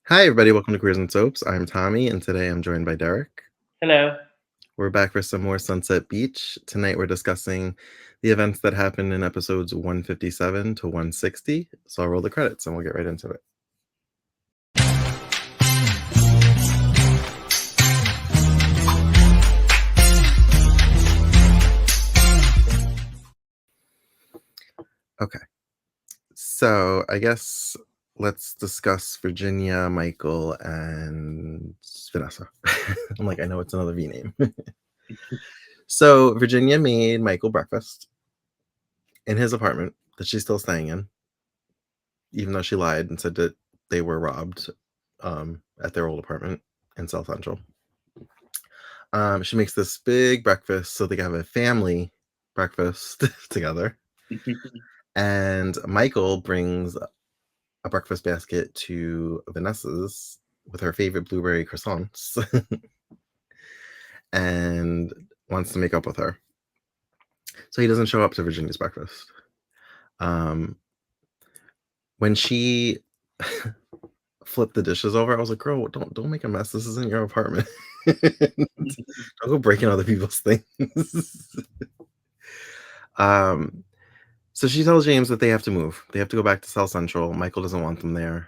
Hi, everybody. Welcome to Queers and Soaps. I'm Tommy, and today I'm joined by Derek. Hello. We're back for some more Sunset Beach. Tonight, we're discussing the events that happened in episodes 157 to 160. So I'll roll the credits and we'll get right into it. Okay. So I guess let's discuss Virginia, Michael, and Vanessa. I'm like, I know it's another V name. So Virginia made Michael breakfast in his apartment that she's still staying in, even though she lied and said that they were robbed at their old apartment in South Central. She makes this big breakfast so they can have a family breakfast together. And Michael brings a breakfast basket to Vanessa's with her favorite blueberry croissants and wants to make up with her. So he doesn't show up to Virginia's breakfast. When she flipped the dishes over, I was like, "Girl, don't make a mess. This isn't your apartment. Don't go breaking other people's things." um, so she tells James that they have to move. They have to go back to South Central. Michael doesn't want them there.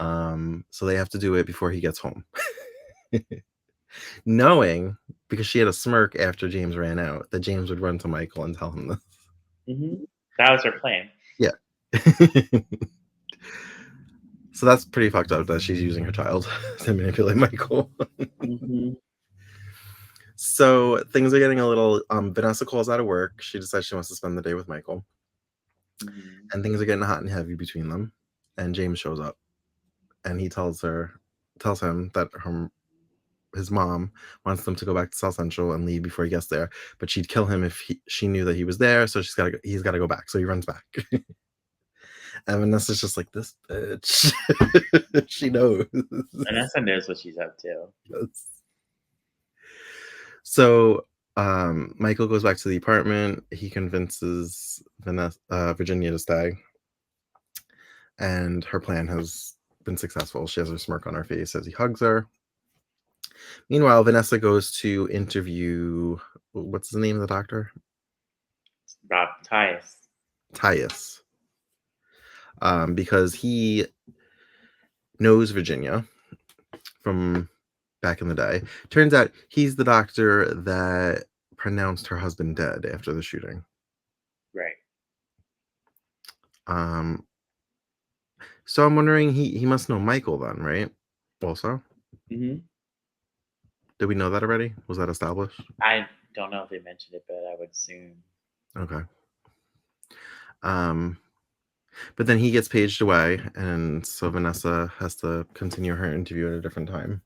So they have to do it before he gets home. Knowing, because she had a smirk after James ran out, that James would run to Michael and tell him this. That was her plan. Yeah. So that's pretty fucked up that she's using her child to manipulate Michael. So things are getting a little Vanessa calls out of work. She decides she wants to spend the day with Michael. And things are getting hot and heavy between them. And James shows up and he tells him that his mom wants them to go back to South Central and leave before he gets there, but she'd kill him if she knew that he was there, so he's got to go back. So he runs back. And Vanessa's just like, this bitch. She knows. Vanessa knows what she's up to. Yes. So Michael goes back to the apartment. He convinces Virginia to stay. And her plan has been successful. She has a smirk on her face as he hugs her. Meanwhile, Vanessa goes to interview, what's the name of the doctor? Rob Tyus. Because he knows Virginia from back in the day. Turns out he's the doctor that pronounced her husband dead after the shooting. Right. So I'm wondering, he must know Michael then, right? Also? Did we know that already? Was that established? I don't know if they mentioned it, but I would assume. Okay. But then he gets paged away, and so Vanessa has to continue her interview at a different time.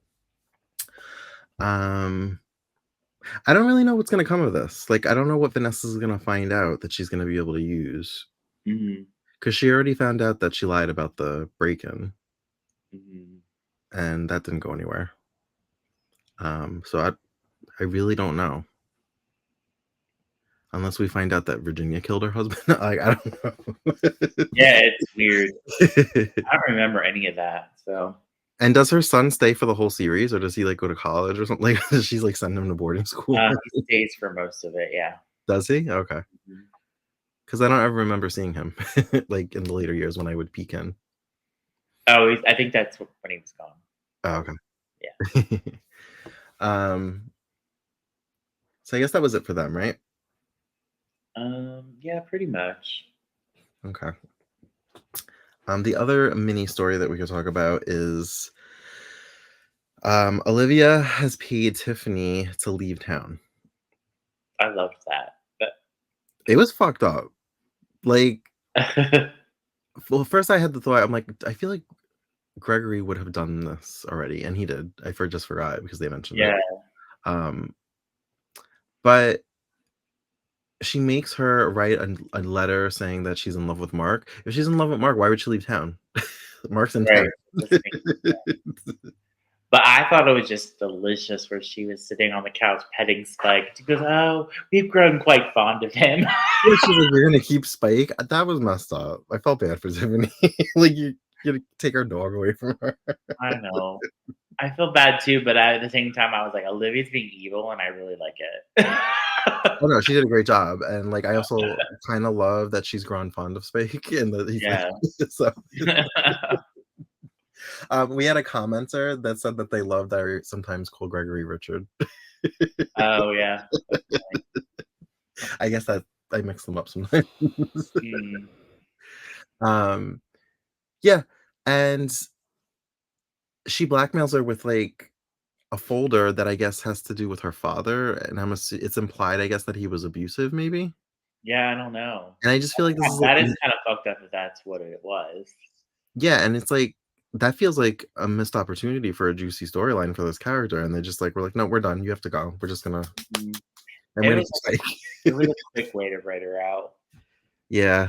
I don't really know what's going to come of this. Like, I don't know what Vanessa's going to find out that she's going to be able to use. Because she already found out that she lied about the break-in. And that didn't go anywhere. So I really don't know. Unless we find out that Virginia killed her husband. Like, I don't know. Yeah, it's weird. I don't remember any of that. So. And does her son stay for the whole series, or does he like go to college or something? Like, does she like send him to boarding school? He stays for most of it. Yeah. Does he? Okay. Because I don't ever remember seeing him like in the later years when I would peek in. Oh, I think that's when he was gone. Oh, okay. Yeah. So I guess that was it for them, right? Yeah, pretty much. Okay. The other mini story that we could talk about is Olivia has paid Tiffany to leave town. I loved that. But it was fucked up. Like, well, first I had the thought, I'm like, I feel like Gregory would have done this already, and he did. I just forgot because they mentioned it. But she makes her write a letter saying that she's in love with Mark. If she's in love with Mark, why would she leave town? Mark's in town. But I thought it was just delicious where she was sitting on the couch petting Spike. She goes, "Oh, we've grown quite fond of him." She's like, "You're gonna keep Spike?" That was messed up. I felt bad for Tiffany. Like, You're gonna take our dog away from her. I know. I feel bad too, but at the same time, I was like, Olivia's being evil, and I really like it. Oh no, she did a great job, and like I also kind of love that she's grown fond of Spike, and that he's like, Yeah. so. We had a commenter that said that they love that I sometimes call Gregory Richard. Oh yeah. I guess that I mix them up sometimes. Mm. um, yeah, and she blackmails her with like a folder that I guess has to do with her father, and it's implied, I guess, that he was abusive, maybe. Yeah, I don't know. And I just feel like this is like, That is kind of fucked up if that's what it was. yeah, and it's like that feels like a missed opportunity for a juicy storyline for this character, and they just like we're like, no, we're done. You have to go. We're just gonna. Mm. I'm It waiting was for Spike. it was a quick way to write her out. Yeah,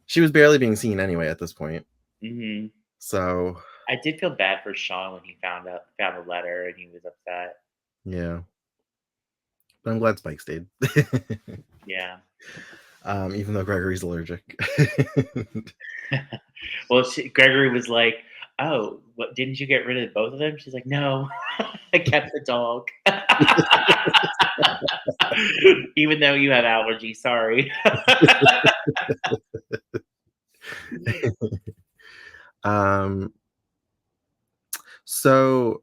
she was barely being seen anyway at this point. Hmm. So I did feel bad for Sean when he found the letter and he was upset. yeah, but I'm glad Spike stayed. Yeah. Even though Gregory's allergic. Well, Gregory was like, "Oh, what? Didn't you get rid of both of them?" She's like, "No, I kept the dog." Even though you have allergies, sorry. um. So,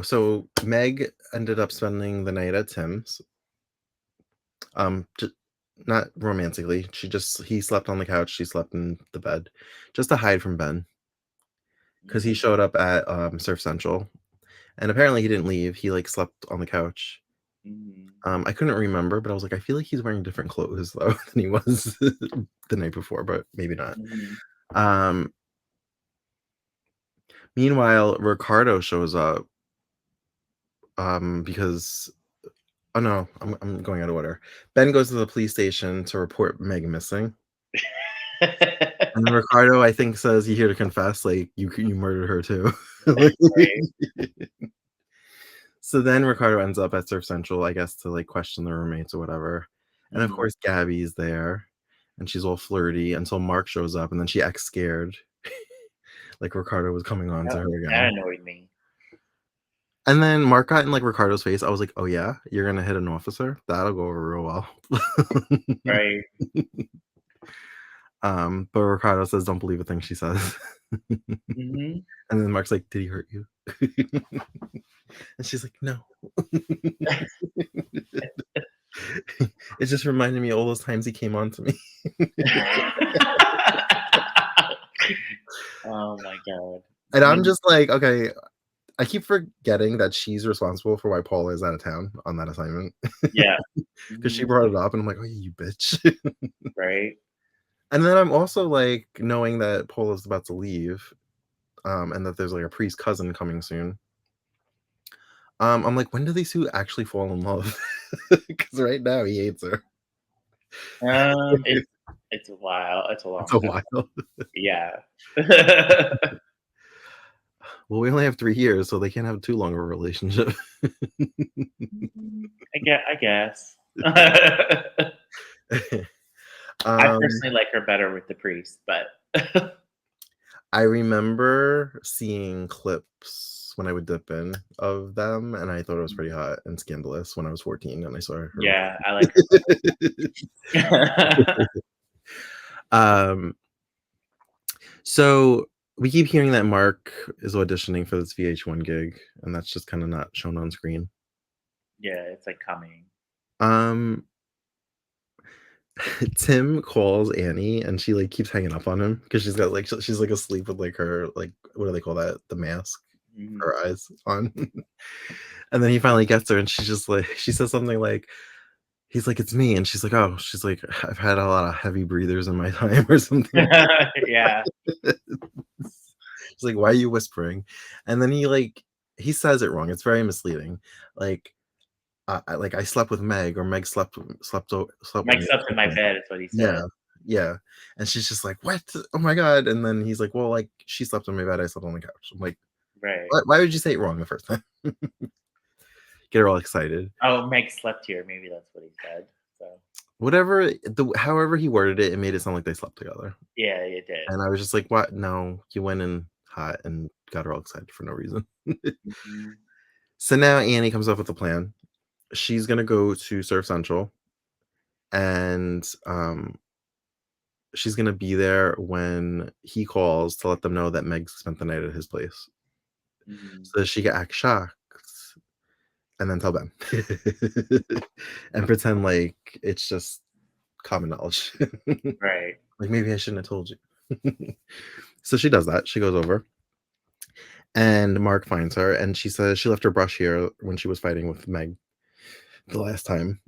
so Meg ended up spending the night at Tim's. Not romantically. He slept on the couch. She slept in the bed, just to hide from Ben, because he showed up at Surf Central, and apparently he didn't leave. He like slept on the couch. Mhm. I couldn't remember, but I was like, I feel like he's wearing different clothes though than he was the night before, but maybe not. Mhm. Um, Meanwhile, Ricardo shows up because oh no, I'm going out of order. Ben goes to the police station to report Meg missing. And then Ricardo, I think, says you here to confess, like you murdered her too. Like, Right. so then Ricardo ends up at Surf Central, I guess, to like question the roommates or whatever. And of Mhm. course, Gabby's there, and she's all flirty until Mark shows up, and then she acts scared, like Ricardo was coming on to her That again. annoyed me. And then Mark got in like Ricardo's face. I was like, "Oh yeah, you're gonna hit an officer? That'll go over real well." Right. But Ricardo says, "Don't believe a thing she says." Mhm. And then Mark's like, "Did he hurt you?" And she's like, "No." It just reminded me of all those times he came on to me. Oh my god. And I'm Mhm. just like, okay, I keep forgetting that she's responsible for why Paula is out of town on that assignment. Yeah. Because she Mhm. brought it up, and I'm like, "Oh, you bitch." Right. And then I'm also like knowing that Paula's about to leave, and that there's like a priest cousin coming soon. I'm like, when do these two actually fall in love? Because right now he hates her. It's a while. It's a It's long a time. while. Yeah. Well, we only have 3 years, so they can't have too long of a relationship. I guess. I Um, personally like her better with the priest, but I remember seeing clips when I would dip in of them, and I thought it was pretty hot and scandalous when I was 14 and I saw her. yeah, I like her better. Um, so we keep hearing that Mark is auditioning for this VH1 gig, and that's just kinda not shown on screen. Yeah, it's like coming. Um, Tim calls Annie, and she, like, keeps hanging up on him because she's got, like she's, like, asleep with, like, her, like, what do they call that? The mask, Mhm. her eyes on. And then he finally gets her, and she's just like she says something like he's like, "It's me," and she's like, "Oh," she's like, "I've had a lot of heavy breathers in my time," or something. Yeah. She's like, "Why are you whispering?" And then he says it wrong, it's very misleading. Like, I slept with Meg, or Meg slept with Mike me or slept in my something. bed is what he Yeah, said. yeah, and she's just like, "What? Oh my god," and then he's like, "Well, like, she slept on my bed, I slept on the couch." I'm like, Right. "Why would you say it wrong the first time?" Get her all excited. Oh, Meg slept here, maybe that's what he said, so whatever however he worded it, it made it sound like they slept together. Yeah, it did. And I was just like, "What? No, you went in hot and got her all excited for no reason." Mhm. So now Annie comes up with a plan. She's gonna go to Surf Central and she's gonna be there when he calls to let them know that Meg spent the night at his place. Mhm. So that she can act shocked and then tell Ben. And pretend like it's just common knowledge. Right. Like, maybe I shouldn't have told you. So she does that. She goes over and Mark finds her and she says she left her brush here when she was fighting with Meg the last time.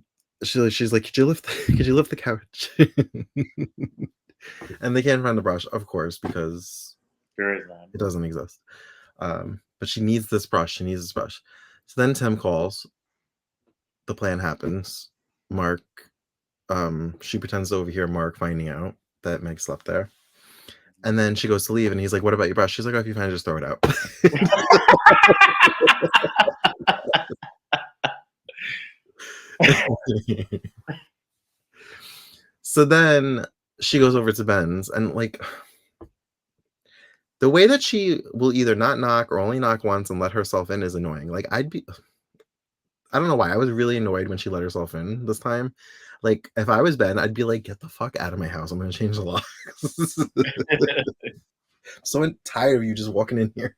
She's like, could you lift the couch? And they can't find the brush, of course, because There is none. it doesn't exist. But she needs this brush. She needs this brush. So then Tim calls. The plan happens. Mark, she pretends to overhear Mark finding out that Meg slept there. And then she goes to leave, and he's like, "What about your brush?" She's like, "Oh, if you find it, just throw it out." So then she goes over to Ben's, and like the way that she will either not knock or only knock once and let herself in is annoying. Like I don't know why I was really annoyed when she let herself in this time. Like if I was Ben, I'd be like, "Get the fuck out of my house! I'm gonna change the locks." So tired of you just walking in here.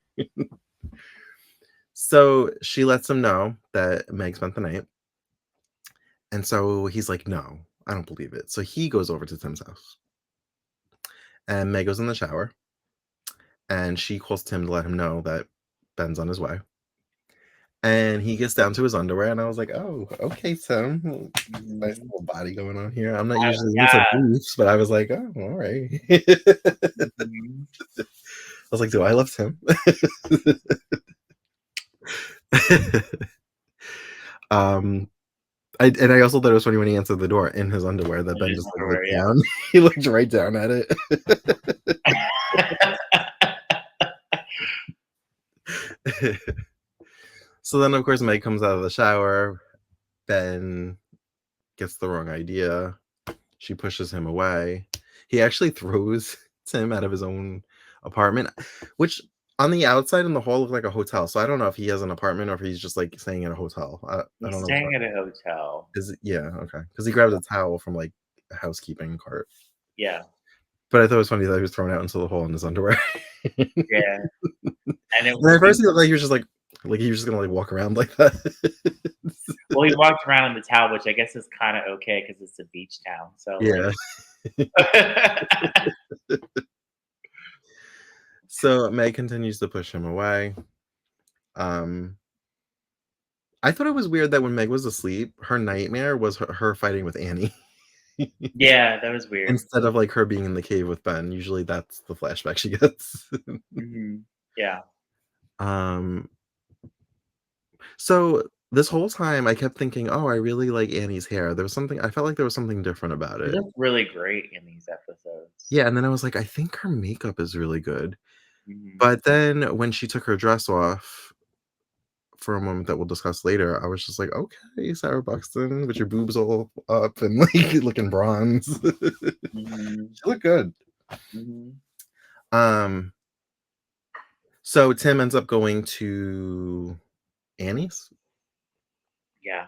So she lets him know that Meg spent the night. And so he's like, "No, I don't believe it." So he goes over to Tim's house. And Meg goes in the shower. And she calls Tim to let him know that Ben's on his way. And he gets down to his underwear. And I was like, "Oh, okay, Tim. Nice Mhm. little body going on here." I'm not usually into Yeah. briefs, but I was like, "Oh, all right." I Mhm. was like, "Do I love Tim?" um, I also thought it was funny when he answered the door in his underwear that In Ben his just like underwear, looked yeah. down. He looked right down at it. So then, of course, Meg comes out of the shower. Ben gets the wrong idea. She pushes him away. He actually throws Tim out of his own apartment, which on the outside in the hall looked like a hotel. So I don't know if he has an apartment or if he's just like staying in a hotel. I He's don't know which one. staying at a hotel. Is it, yeah, okay. Because he grabbed a towel from like a housekeeping cart. Yeah. But I thought it was funny that he was thrown out into the hole in his underwear. Yeah. And it And at he first he looked like he was just like he was just gonna like walk around like that. well, he walked around in the towel, which I guess is kinda okay because it's a beach town, so, like Yeah. So Meg continues to push him away. Um, I thought it was weird that when Meg was asleep, her nightmare was her fighting with Annie Yeah, that was weird. instead of like her being in the cave with Ben. Usually that's the flashback she gets. Mhm. Yeah. um, so this whole time I kept thinking, oh, I really like Annie's hair. There was something I felt like there was something different about She it. looked really great in these episodes. Yeah, and then I was like, I think her makeup is really good. Mhm. But then when she took her dress off for a moment that we'll discuss later, I was just like, okay, Sarah Buxton with your boobs all up and like looking bronze. Mhm. She looked good. Mhm. Um, so Tim ends up going to Annie's Yeah.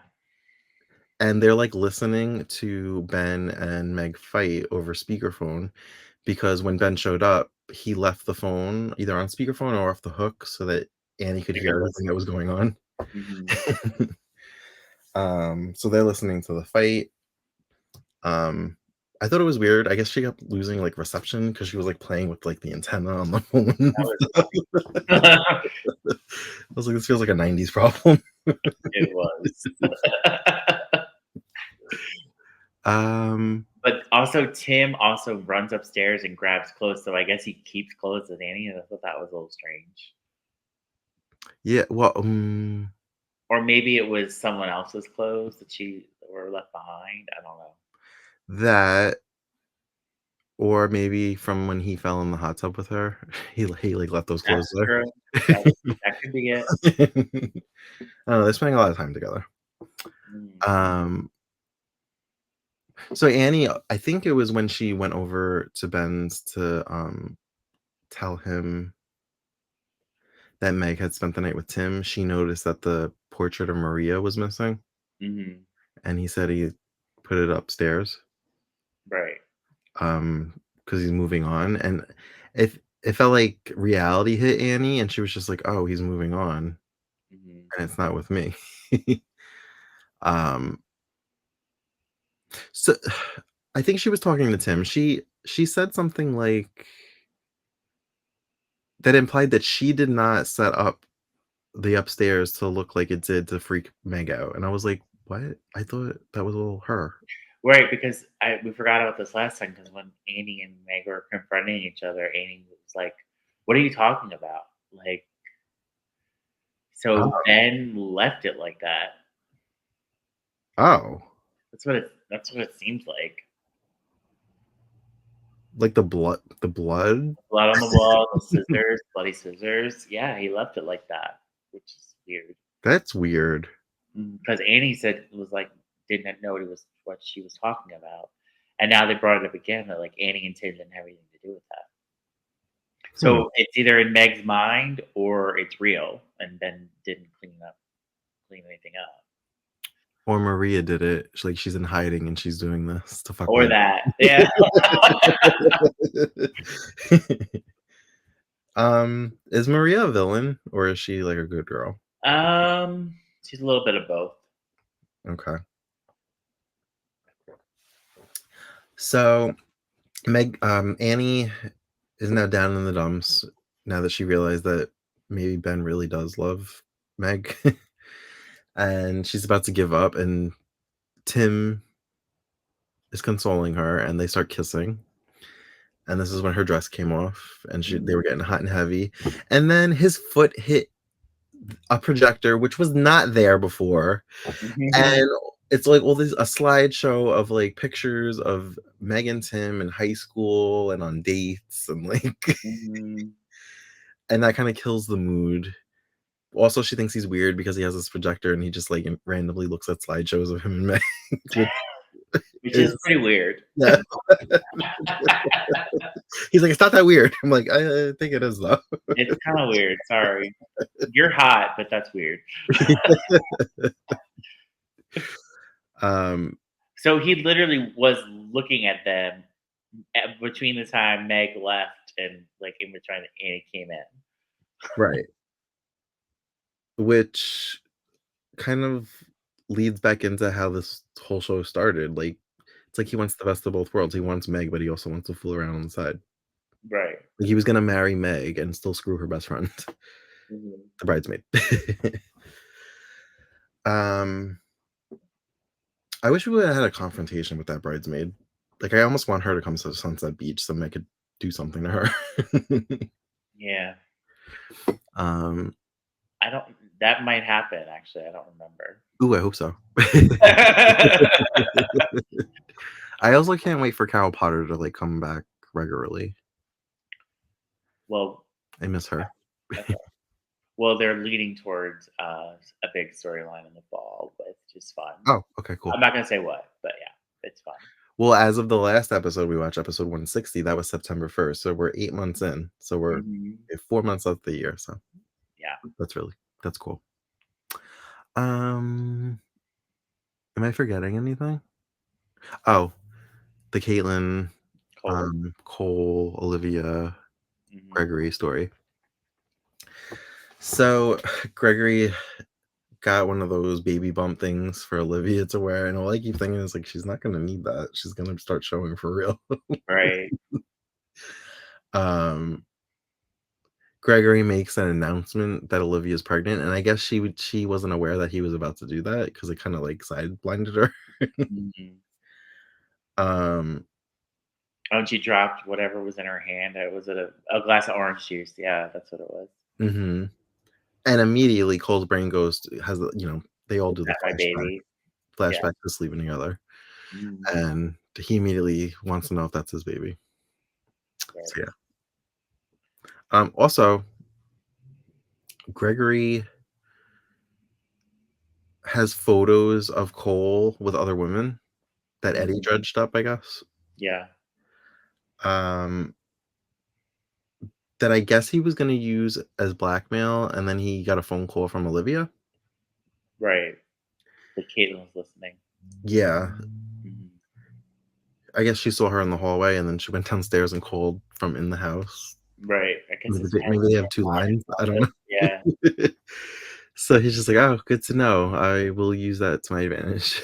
and they're like listening to Ben and Meg fight over speakerphone because when Ben showed up, he left the phone either on speakerphone or off the hook so that Annie could They hear could everything that listen. was going on. Mhm. So they're listening to the fight. Um, I thought it was weird. I guess she kept losing like reception because she was like playing with like the antenna on the phone. That And was stuff. funny. I was like, this feels like a '90s problem. It was. Um, But also, Tim also runs upstairs and grabs clothes, so I guess he keeps clothes with Annie, and I thought that was a little strange. yeah, well, Or maybe it was someone else's clothes that she were left behind, I don't know. that or maybe from when he fell in the hot tub with her, he like left those clothes That's there. true. That that could be it. I don't know. They're spending a lot of time together. Mm. Um, So Annie, I think it was when she went over to Ben's to tell him that Meg had spent the night with Tim, she noticed that the portrait of Maria was missing, Hmm. and he said he put it upstairs Right. because he's moving on, and it felt like reality hit Annie, and she was just like, "Oh, he's moving on, Hmm. and it's not with me." um, so I think she was talking to Tim. She said something like that implied that she did not set up the upstairs to look like it did to freak Meg out, and I was like, "What? I thought that was all her." Right, because we forgot about this last time because when Annie and Meg were confronting each other, Annie was like, "What are you talking about?" Like, so Oh. Ben left it like that. Oh, That's what it seems like. like the blood? Blood on the wall, the scissors, bloody scissors. Yeah, he left it like that, which is weird. That's weird. Because Annie said it was like didn't know what she was talking about, and now they brought it up again that like Annie and Tim didn't have anything to do with that. Hmm. So it's either in Meg's mind or it's real, and Ben didn't clean anything up, Or Maria did it. Like, she's in hiding and she's doing this to fuck or with that. Yeah. Is Maria a villain or is she like a good girl? She's a little bit of both. Okay. So Annie is now down in the dumps now that she realized that maybe Ben really does love Meg. And she's about to give up, and Tim is consoling her, and they start kissing. And this is when her dress came off, and they Mhm. were getting hot and heavy. And then his foot hit a projector, which was not there before. And it's like all this a slideshow of like pictures of Meg and Tim in high school and on dates and like Mhm. and that kind of kills the mood. Also, she thinks he's weird because he has this projector and he just like randomly looks at slideshows of him and Meg, which Which is is pretty weird. yeah. He's like, it's not that weird. I'm like, I think it is though. It's kind of weird. Sorry, you're hot, but that's weird. um, So he literally was looking at them between the time Meg left and like in between Annie came in. right. Which kind of leads back into how this whole show started. Like, it's like he wants the best of both worlds. He wants Meg, but he also wants to fool around on the side. Right. Like, he was gonna marry Meg and still screw her best friend, Mhm. the bridesmaid. um, I wish we would have had a confrontation with that bridesmaid. Like, I almost want her to come to Sunset Beach so Meg could do something to her. Yeah. um, I don't. That might happen. Actually, I don't remember. ooh, I hope so. I also can't wait for Carol Potter to like come back regularly. Well, I miss her. okay. Well, they're leading towards a big storyline in the fall, which is fun. Oh, okay, cool. I'm not gonna say what, but yeah, it's fun. Well, as of the last episode we watched, episode 160, that was September 1st. So we're 8 months in. So we're Hmm. 4 months left the year. So Yeah. that's cool. Um, am I forgetting anything? Oh, the Caitlin, Cold. Cole, Olivia, Hmm. Gregory story. So Gregory got one of those baby bump things for Olivia to wear, and all I keep thinking is like she's not gonna need that. She's gonna start showing for real. Right. um Gregory makes an announcement that Olivia's pregnant, and I guess she wasn't aware that he was about to do that because it kind of like side blinded her. Hmm. um Oh, and she dropped whatever was in her hand. Was it a glass of orange juice? Yeah, that's what it was. mhm. And immediately Cole's brain goes has they all Is do the that my flashback baby? Yeah. flashback to sleeping together, Mhm. and he immediately wants to know if that's his baby. Right. So yeah. Also, Gregory has photos of Cole with other women. that Eddie Mhm. dredged up, I guess. Yeah. Um, that I guess he was gonna use as blackmail, and then he got a phone call from Olivia. Right. But Caitlin was listening. Yeah, Mhm. I guess she saw her in the hallway, and then she went downstairs and called from in the house. Right. I guess his Maybe parents they were have 2 online lines, or I don't something. Yeah. know. So he's just like, "Oh, good to know. I will use that to my advantage."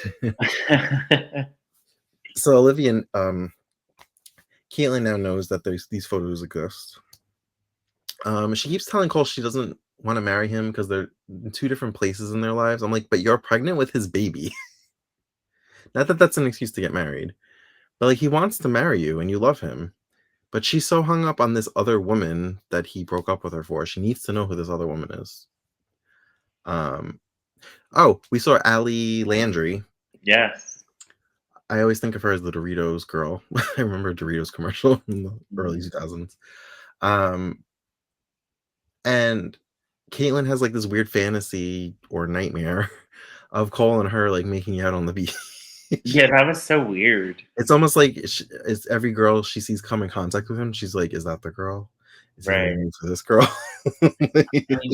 So Olivia and, Caitlin now knows that there's these photos exist. She keeps telling Cole she doesn't wanna marry him because 'cause they're in 2 different places in their lives. I'm like, "But you're pregnant with his baby." Not that that's an excuse to get married, but, like, he wants to marry you and you love him, but she's so hung up on this other woman that he broke up with her for. She needs to know who this other woman is. Um, oh, we saw Ali Landry. Yes. I always think of her as the Doritos girl. I remember a Doritos commercial in the early Mhm. 2000s. Um, and Caitlin has, like, this weird fantasy or nightmare of Cole and her, like, making out on the beach. Yeah, that was so weird. It's almost like it's every girl she sees come in contact with him, she's like, "Is that the girl? Is he gonna Right. leave me for this girl?" I mean,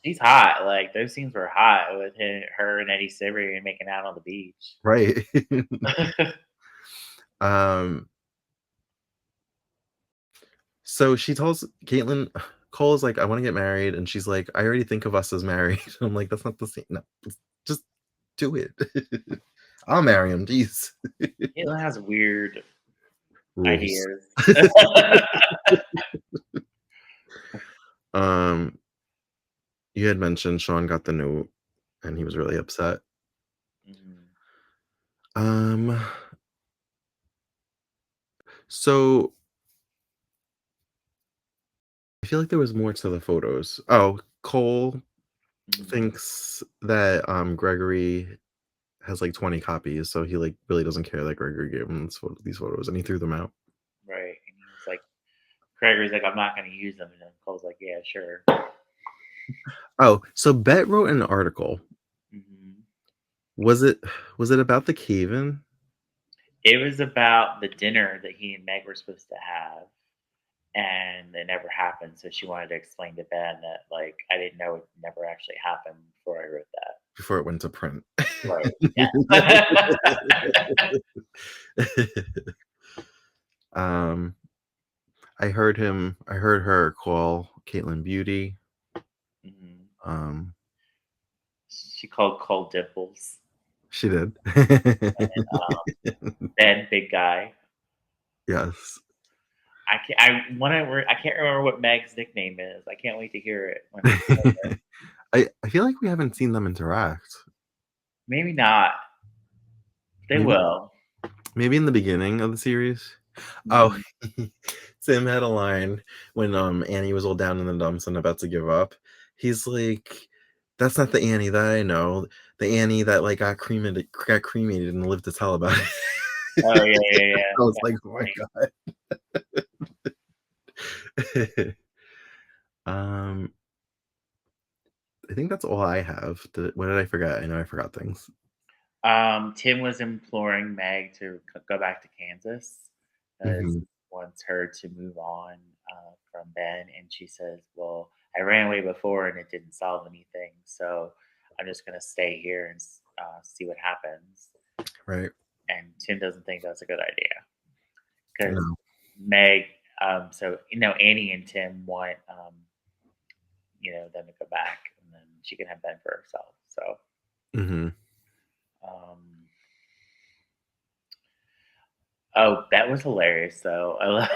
she's hot. Like those scenes were hot with her and Eddie Cibrian making out on the beach. Right. Um, so she tells Caitlin Cole is like, "I wanna get married," and she's like, "I already think of us as married." I'm like, "That's not the same. No, just do it." I'll marry him, jeez. Caitlin has weird Rules. ideas. Um, you had mentioned Sean got the note and he was really upset. Mhm. Um, so I feel like there was more to the photos. Oh, Cole Mhm. thinks that Gregory has like 20 copies, so he like really doesn't care that Gregory gave him these photos and he threw them out. Right. And he was like, Gregory's like, I'm not going to use them. And then Cole's like, yeah, sure. Oh, so Bet wrote an article. Mhm. Was it was it about the cave-in? It was about the dinner that he and Meg were supposed to have, and it never happened. So she wanted to explain to Ben that, like, I didn't know it never actually happened before I wrote that. Before it went to print. Right. Yeah. um, I heard her call Caitlin Beauty. Mhm. Um, She called Cole Dimples she did. and Ben Big Guy. Yes. I can't remember what Meg's nickname is. I can't wait to hear it when we I feel like we haven't seen them interact. maybe not. They Maybe will. maybe in the beginning of the series. Oh, Mhm. Tim had a line when, Annie was all down in the dumps and about to give up. He's like, "That's not the Annie that I know. The Annie that, like, got cremated and lived to tell about it." Oh, yeah, yeah, yeah. I was like, That's "Oh my funny. god." Um, I think that's all I have. What did I forget? I know I forgot things. Tim was imploring Meg to go back to Kansas because Mhm. he wants her to move on from Ben, and she says, "Well, I ran away before, and it didn't solve anything, so I'm just gonna stay here and see what happens." Right. And Tim doesn't think that's a good idea because No. Meg. So Annie and Tim want them to go back, and then she can have Ben for herself. So. Mhm. Um, Oh, that was hilarious though. I love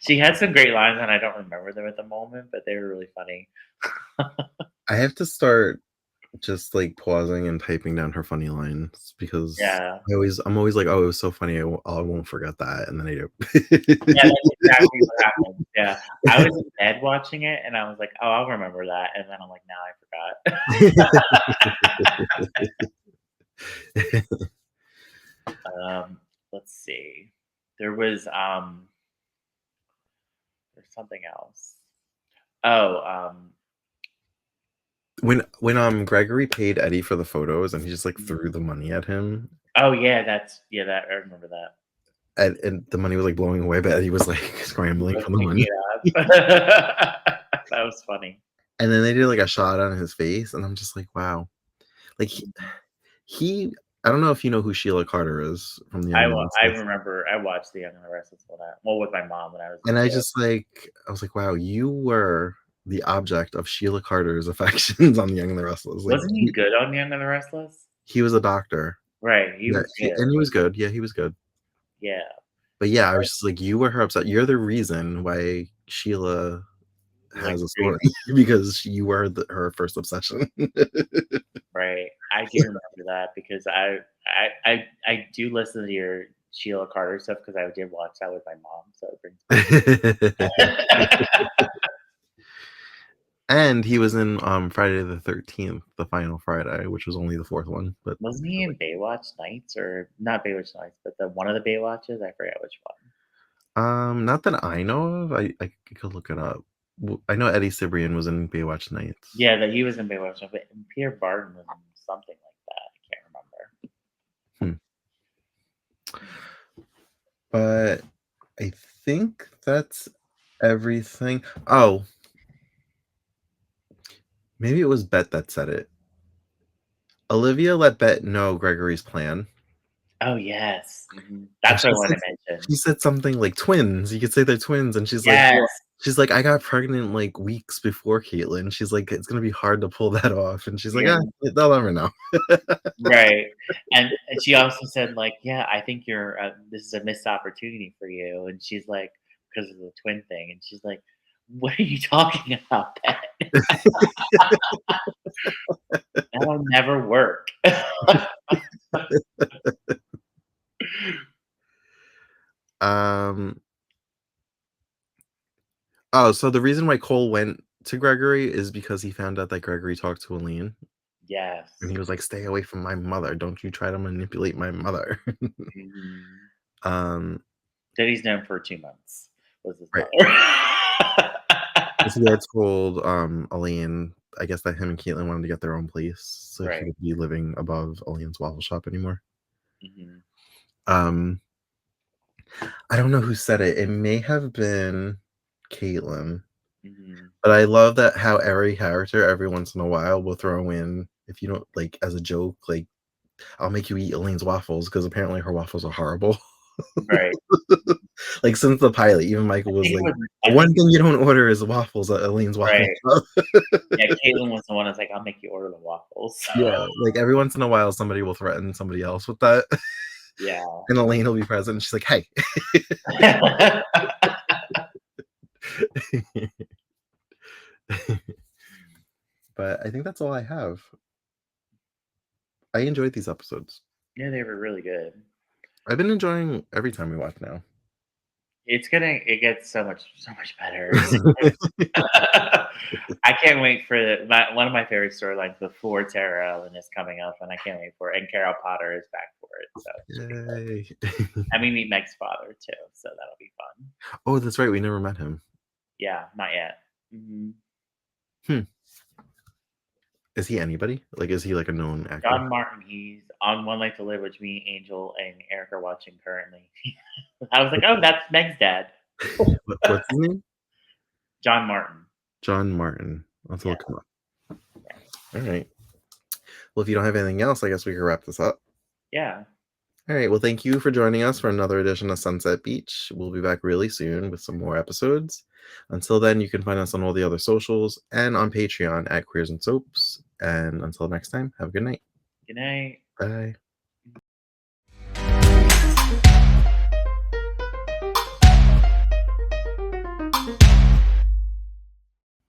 She had some great lines and I don't remember them at the moment, but they were really funny. I have to start just, like, pausing and typing down her funny lines because Yeah. I'm always like, "Oh, it was so funny, I won't forget that," and then I Yeah, do. that's exactly what happened. Yeah. I was in bed watching it and I was like, "Oh, I'll remember that." And then I'm like, "Now I forgot." Let's see. There was there's something else. Oh, when Gregory paid Eddie for the photos and he just like Mhm. threw the money at him Oh yeah, that I remember that. and the money was like blowing away, but Eddie was like scrambling for the Picking money. it up. That was funny. And then they did like a shot on his face, and I'm just like, wow. Like Mhm. he I don't know if you know who Sheila Carter is from The Young and the I Restless. remember I watched The Young and the Restless well, with my mom when I was a And kid. I was like, wow, you were the object of Sheila Carter's affections on The Young and the Restless. Like Wasn't he good on Young and the Restless? he was a doctor. Right, he Yeah, was good. and he was good. Yeah, he was good. Yeah. But yeah, I was just like, you were her upset. You're the reason why Sheila Like has a story crazy. because you were her first obsession. Right. I do remember that because I do listen to your Sheila Carter stuff because I did watch that with my mom, so it brings back. And he was in Friday the 13th, the final Friday, which was only the fourth one. But Wasn't he in Baywatch Nights or not Baywatch Nights, but the one of the Baywatches? I forget which one. not that I know of. I could look it up. I know Eddie Cibrian was in Baywatch Nights. Yeah, that he was in Baywatch Nights, but Peter Barton was in something like that. I can't remember. Hmm. But I think that's everything. Oh, maybe it was Bet that said it. Olivia let Bet know Gregory's plan. Oh yes, And that's what I want to mention. she said something like twins. You could say they're twins. And she's like, Yes, well, she's like, I got pregnant like weeks before Caitlin. She's like, it's gonna be hard to pull that off. And she's like, yeah, they'll never know. right. And she also said like, yeah, I think you're this is a missed opportunity for you. And she's like, because of the twin thing. And she's like, what are you talking about? That that'll never work. um oh, so the reason why Cole went to Gregory is because he found out that Gregory talked to Aline. And Yes. he was like, stay away from my mother. Don't you try to manipulate my mother. Mhm. um That he's known for 2 months was his right. mother. So he had told Aline, I guess that him and Caitlin wanted to get their own place so she Right. could be living above Aline's waffle shop anymore. Mhm. Um I don't know who said it. It may have been Caitlin. Mhm. But I love that how every character every once in a while will throw in, if you don't like as a joke, like I'll make you eat Elaine's waffles because apparently her waffles are horrible. Right. Like since the pilot, even Michael I was think it like, was the I one think thing you don't order is waffles at Elaine's waffle right. shop. Yeah, Caitlin was the one that's like, "I'll make you order the waffles." Yeah, like every once in a while somebody will threaten somebody else with that. Yeah. And Elaine will be present and she's like, hey. But I think that's all I have. I enjoyed these episodes. Yeah, they were really good. I've been enjoying every time we watch now. It gets so much better. I can't wait for one of my favorite storylines before Tara Ellen is coming up, and I can't wait for it. And Carol Potter is back for it, so it should be fun. Yay. And we meet Meg's father too, so that'll be fun. Oh, that's right. We never met him. Yeah, not yet. Hmm. Is he anybody? Like, is he like a known actor? John Martin, he's on One Life to Live, which me, Angel, and Eric are watching currently. I was like, oh, that's Meg's dad, What's his name? John Martin. John Martin. Let's Yeah, look him up. yeah, All right. Well, if you don't have anything else, I guess we can wrap this up. yeah. All right. Well, thank you for joining us for another edition of Sunset Beach. We'll be back really soon with some more episodes. Until then, you can find us on all the other socials and on Patreon at Queers and Soaps. And until next time, have a good night. Good night. Bye.